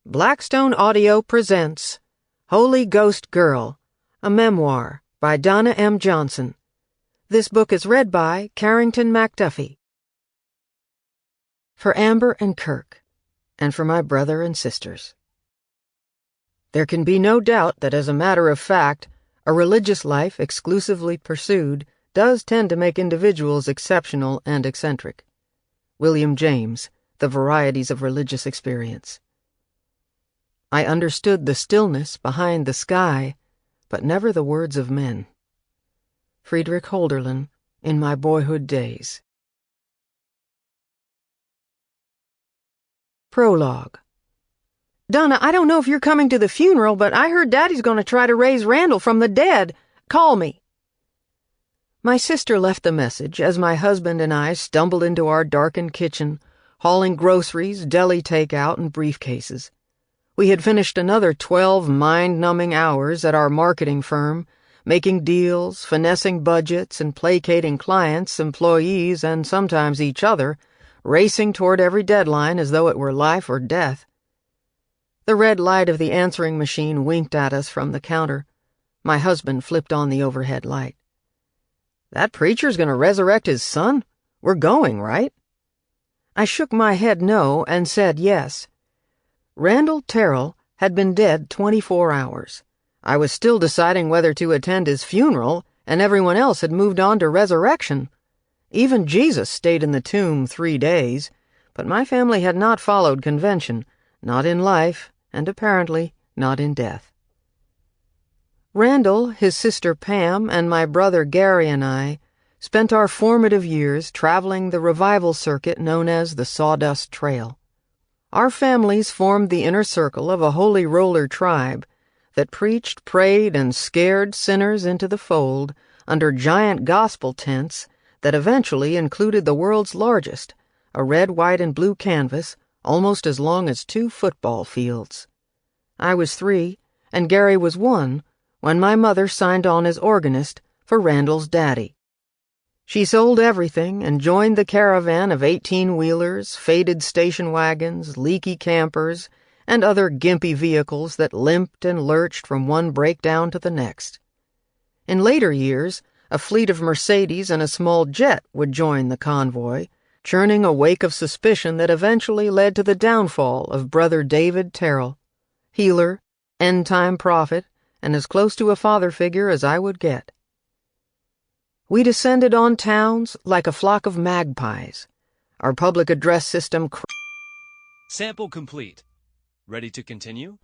Blackstone Audio presents Holy Ghost Girl, a memoir by Donna M. Johnson. This book is read by Carrington Macduffie. For Amber and Kirk, and for my brother and sisters. There can be no doubt that, as a matter of fact, a religious life exclusively pursued does tend to make individuals exceptional and eccentric. William James, The Varieties of Religious Experience. I understood the stillness behind the sky, but never the words of men. Friedrich Holderlin, In My Boyhood Days. Prologue. Donna, I don't know if you're coming to the funeral, but I heard Daddy's going to try to raise Randall from the dead. Call me. My sister left the message as my husband and I stumbled into our darkened kitchen, hauling groceries, deli takeout, and briefcases. We had finished another 12 mind-numbing hours at our marketing firm, making deals, finessing budgets, and placating clients, employees, and sometimes each other, racing toward every deadline as though it were life or death. The red light of the answering machine winked at us from the counter. My husband flipped on the overhead light. "That preacher's going to resurrect his son? We're going, right?" I shook my head no and said yes. Randall Terrell had been dead 24 hours. I was still deciding whether to attend his funeral, and everyone else had moved on to resurrection. Even Jesus stayed in the tomb 3 days, but my family had not followed convention, not in life, and apparently not in death. Randall, his sister Pam, and my brother Gary and I spent our formative years traveling the revival circuit known as the Sawdust Trail. Our families formed the inner circle of a holy roller tribe that preached, prayed, and scared sinners into the fold under giant gospel tents that eventually included the world's largest, a red, white, and blue canvas almost as long as 2 football fields. I was 3, and Gary was 1, when my mother signed on as organist for Randall's daddy. She sold everything and joined the caravan of 18-wheelers, faded station wagons, leaky campers, and other gimpy vehicles that limped and lurched from one breakdown to the next. In later years, a fleet of Mercedes and a small jet would join the convoy, churning a wake of suspicion that eventually led to the downfall of Brother David Terrell, healer, end-time prophet, and as close to a father figure as I would get. We descended on towns like a flock of magpies. Our public address system Sample complete. Ready to continue?